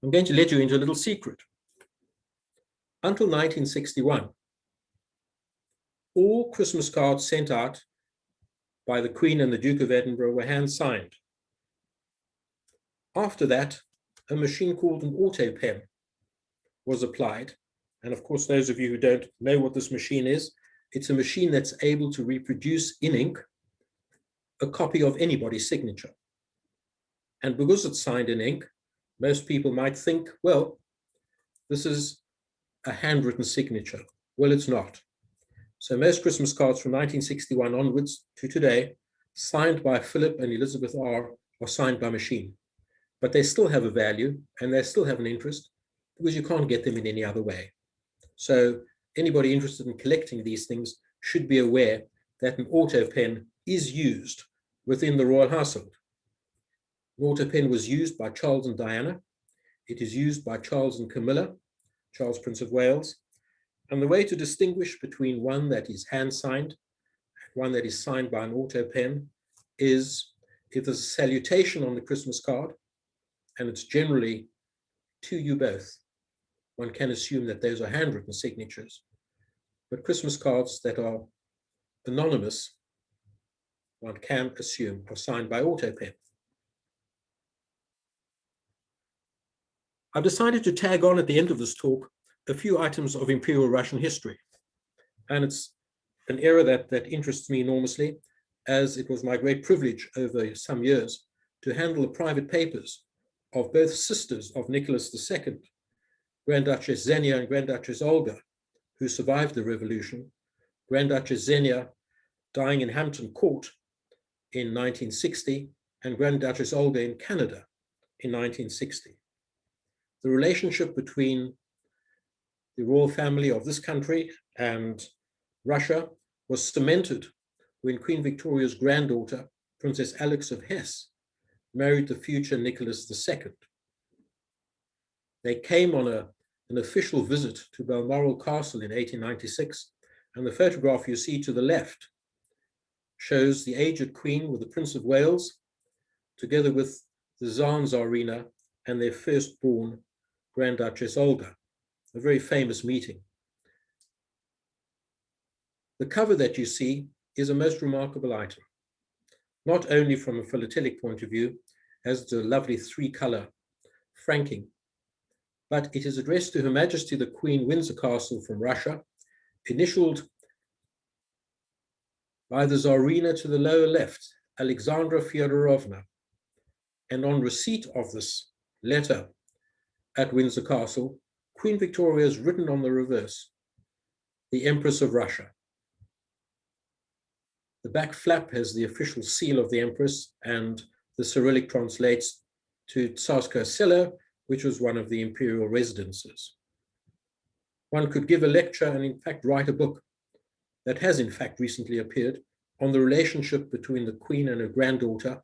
I'm going to let you into a little secret. Until 1961, all Christmas cards sent out by the Queen and the Duke of Edinburgh were hand-signed. After that, a machine called an auto pen was applied. And of course, those of you who don't know what this machine is, it's a machine that's able to reproduce in ink a copy of anybody's signature. And because it's signed in ink, most people might think, well, this is a handwritten signature. Well, it's not. So most Christmas cards from 1961 onwards to today, signed by Philip and Elizabeth R, are signed by machine. But they still have a value and they still have an interest because you can't get them in any other way. So anybody interested in collecting these things should be aware that an auto pen is used within the royal household. An auto pen was used by Charles and Diana. It is used by Charles and Camilla, Charles, Prince of Wales. And the way to distinguish between one that is hand-signed and one that is signed by an auto pen is if there's a salutation on the Christmas card, and it's generally to you both, one can assume that those are handwritten signatures. But Christmas cards that are anonymous, one can assume are signed by auto pen. I've decided to tag on at the end of this talk a few items of Imperial Russian history. And it's an era that interests me enormously, as it was my great privilege over some years to handle the private papers of both sisters of Nicholas II, Grand Duchess Xenia and Grand Duchess Olga, who survived the revolution, Grand Duchess Xenia dying in Hampton Court in 1960, and Grand Duchess Olga in Canada in 1960. The relationship between the royal family of this country and Russia was cemented when Queen Victoria's granddaughter, Princess Alix of Hesse, married the future Nicholas II. They came on an official visit to Balmoral Castle in 1896, and the photograph you see to the left shows the aged Queen with the Prince of Wales, together with the Tsar and Tsarina and their firstborn Grand Duchess Olga, a very famous meeting. The cover that you see is a most remarkable item, not only from a philatelic point of view, as the lovely three-color franking, but it is addressed to Her Majesty the Queen, Windsor Castle from Russia, initialed by the Tsarina to the lower left, Alexandra Fyodorovna. And on receipt of this letter at Windsor Castle, Queen Victoria has written on the reverse, the Empress of Russia. The back flap has the official seal of the Empress, and the Cyrillic translates to Tsarskoye Selo, which was one of the imperial residences. One could give a lecture and in fact write a book that has in fact recently appeared on the relationship between the Queen and her granddaughter,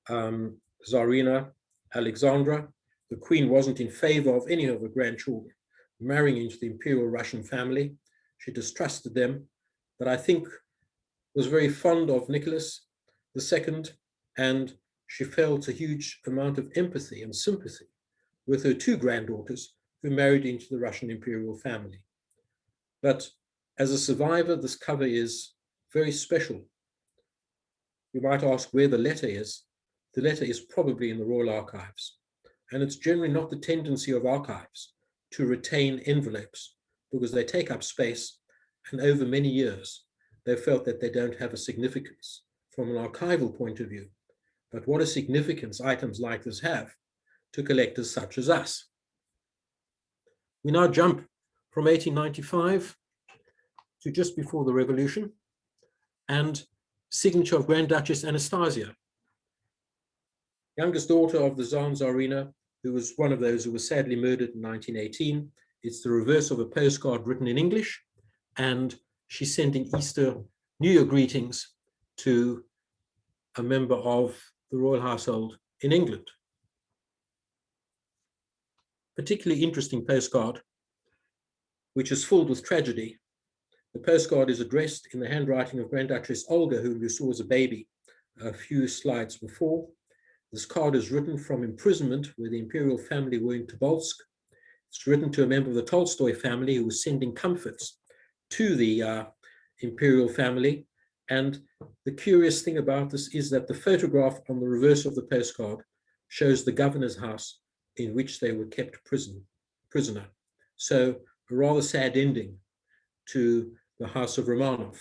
Tsarina Alexandra. The Queen wasn't in favor of any of her grandchildren marrying into the imperial Russian family. She distrusted them, but I think was very fond of Nicholas II, and she felt a huge amount of empathy and sympathy with her two granddaughters who married into the Russian imperial family. But as a survivor, this cover is very special. You might ask where the letter is. The letter is probably in the Royal Archives. And it's generally not the tendency of archives to retain envelopes because they take up space, and over many years, they felt that they don't have a significance from an archival point of view. But what a significance items like this have to collectors such as us. We now jump from 1895 to just before the revolution, and signature of Grand Duchess Anastasia, youngest daughter of the Tsar and Tsarina, who was one of those who was sadly murdered in 1918. It's the reverse of a postcard written in English, and she's sending Easter New Year greetings to a member of the royal household in England. Particularly interesting postcard, which is filled with tragedy. The postcard is addressed in the handwriting of Grand Duchess Olga, whom you saw as a baby a few slides before. This card is written from imprisonment where the imperial family were in Tobolsk. It's written to a member of the Tolstoy family who was sending comforts to the imperial family. And the curious thing about this is that the photograph on the reverse of the postcard shows the governor's house in which they were kept prisoner. So a rather sad ending to the House of Romanov.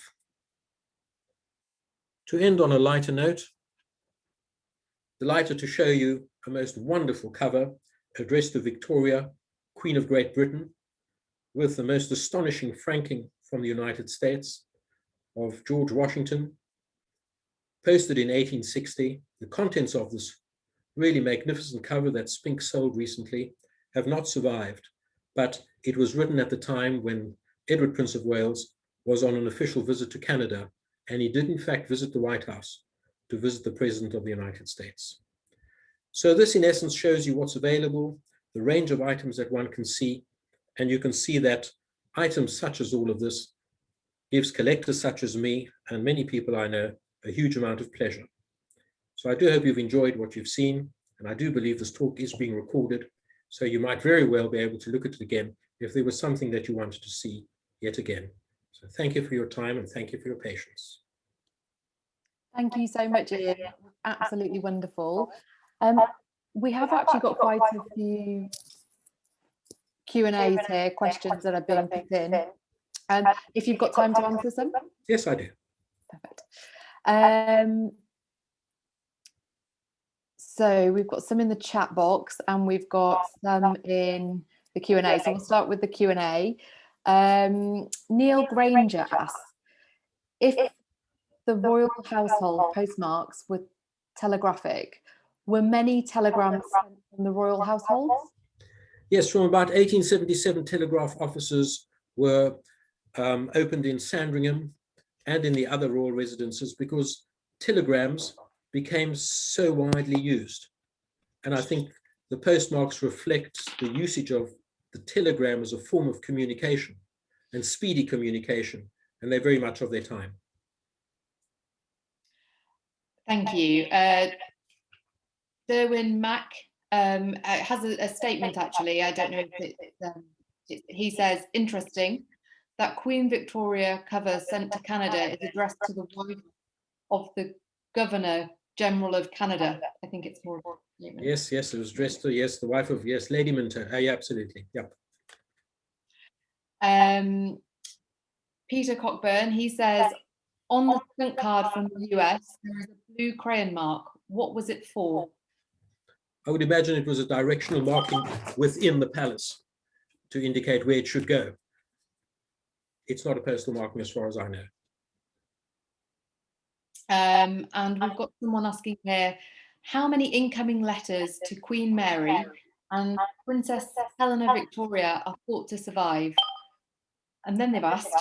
To end on a lighter note, delighted to show you a most wonderful cover addressed to Victoria, Queen of Great Britain, with the most astonishing franking from the United States of George Washington, posted in 1860. The contents of this really magnificent cover that Spink sold recently have not survived, but it was written at the time when Edward, Prince of Wales, was on an official visit to Canada, and he did in fact visit the White House to visit the President of the United States. So this in essence shows you what's available, the range of items that one can see, and you can see that items such as all of this gives collectors such as me and many people I know a huge amount of pleasure. So I do hope you've enjoyed what you've seen, and I do believe this talk is being recorded, so you might very well be able to look at it again if there was something that you wanted to see yet again. So thank you for your time and thank you for your patience. Thank you so much, Ian. Absolutely wonderful. We have actually got quite a few Q&As here, questions that are being put in. If you've got time to answer some? Yes, I do. Perfect. So we've got some in the chat box and we've got some in the Q&A. So we'll start with the Q&A. Neil Granger asks, if the royal household postmarks were telegraphic, were many telegrams sent from the royal households? Yes, from about 1877, telegraph offices were opened in Sandringham and in the other royal residences because telegrams became so widely used. And I think the postmarks reflect the usage of the telegram as a form of communication and speedy communication, and they're very much of their time. Thank you. Derwin Mack has a statement, actually. I don't know if it's, he says, interesting that Queen Victoria cover sent to Canada is addressed to the wife of the Governor General of Canada. I think it's more. Yes, it was addressed to, yes, the wife of, yes, Lady Minto. Yeah, absolutely. Yep. Peter Cockburn, he says, on the Spink card from the US, there is a blue crayon mark. What was it for? I would imagine it was a directional marking within the palace to indicate where it should go. It's not a postal marking as far as I know. And we've got someone asking here, how many incoming letters to Queen Mary and Princess Helena Victoria are thought to survive? And then they've asked,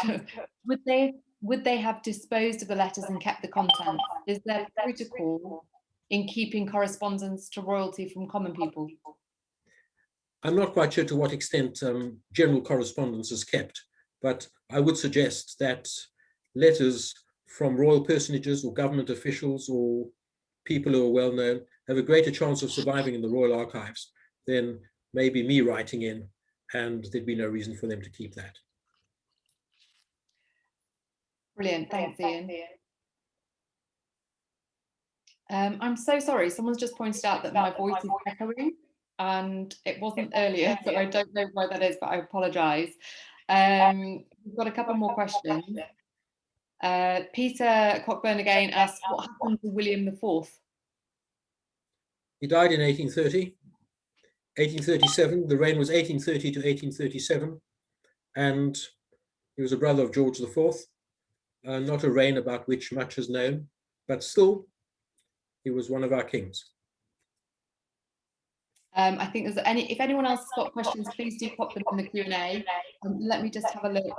would they have disposed of the letters and kept the contents? Is there protocol in keeping correspondence to royalty from common people? I'm not quite sure to what extent general correspondence is kept, but I would suggest that letters from royal personages or government officials or people who are well known have a greater chance of surviving in the royal archives than maybe me writing in, and there'd be no reason for them to keep that. Brilliant, thanks, Ian. I'm so sorry, someone's just pointed out that my voice is echoing and it wasn't earlier, so I don't know why that is, but I apologise. We've got a couple more questions. Peter Cockburn again asks, what happened to William IV? He died in 1830, 1837. The reign was 1830 to 1837, and he was a brother of George IV. Not a reign about which much is known, but still, he was one of our kings. I think there's if anyone else has got questions, please do pop them in the Q&A. Let me just have a look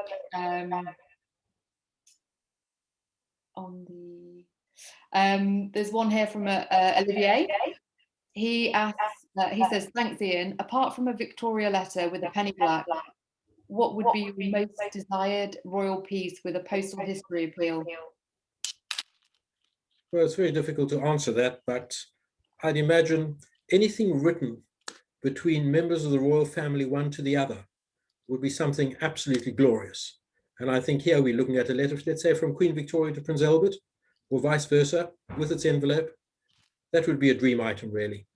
on the. There's one here from Olivier. He asks. He says, "Thanks, Ian. Apart from a Victoria letter with a penny black, what would be your most desired royal piece with a postal history appeal?" Well, it's very difficult to answer that, but I'd imagine anything written between members of the royal family, one to the other, would be something absolutely glorious. And I think here we're looking at a letter, let's say, from Queen Victoria to Prince Albert, or vice versa, with its envelope. That would be a dream item, really.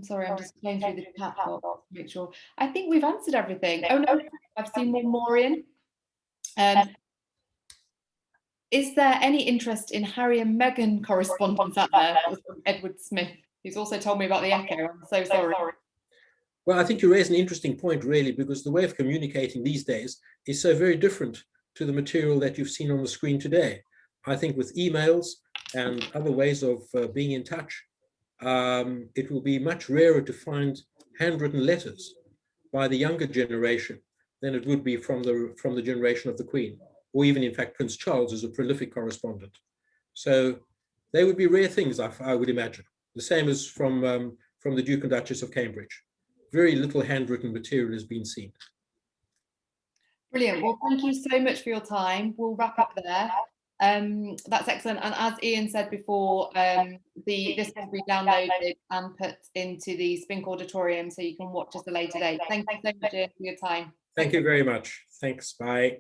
Sorry, I'm just going through the chat box to make sure. I think we've answered everything. Oh no, I've seen one more in. Is there any interest in Harry and Meghan correspondence out there? From Edward Smith. He's also told me about the echo. I'm so sorry. Well, I think you raise an interesting point, really, because the way of communicating these days is so very different to the material that you've seen on the screen today. I think with emails and other ways of being in touch, it will be much rarer to find handwritten letters by the younger generation than it would be from the generation of the Queen, or even in fact Prince Charles is a prolific correspondent. So they would be rare things, I would imagine. The same as from the Duke and Duchess of Cambridge. Very little handwritten material has been seen. Brilliant. Well, thank you so much for your time. We'll wrap up there. That's excellent. And as Ian said before, this will be downloaded and put into the Spink Auditorium so you can watch us at a later date. Thank you so much, Ian, for your time. Thank you very much. Thanks. Bye.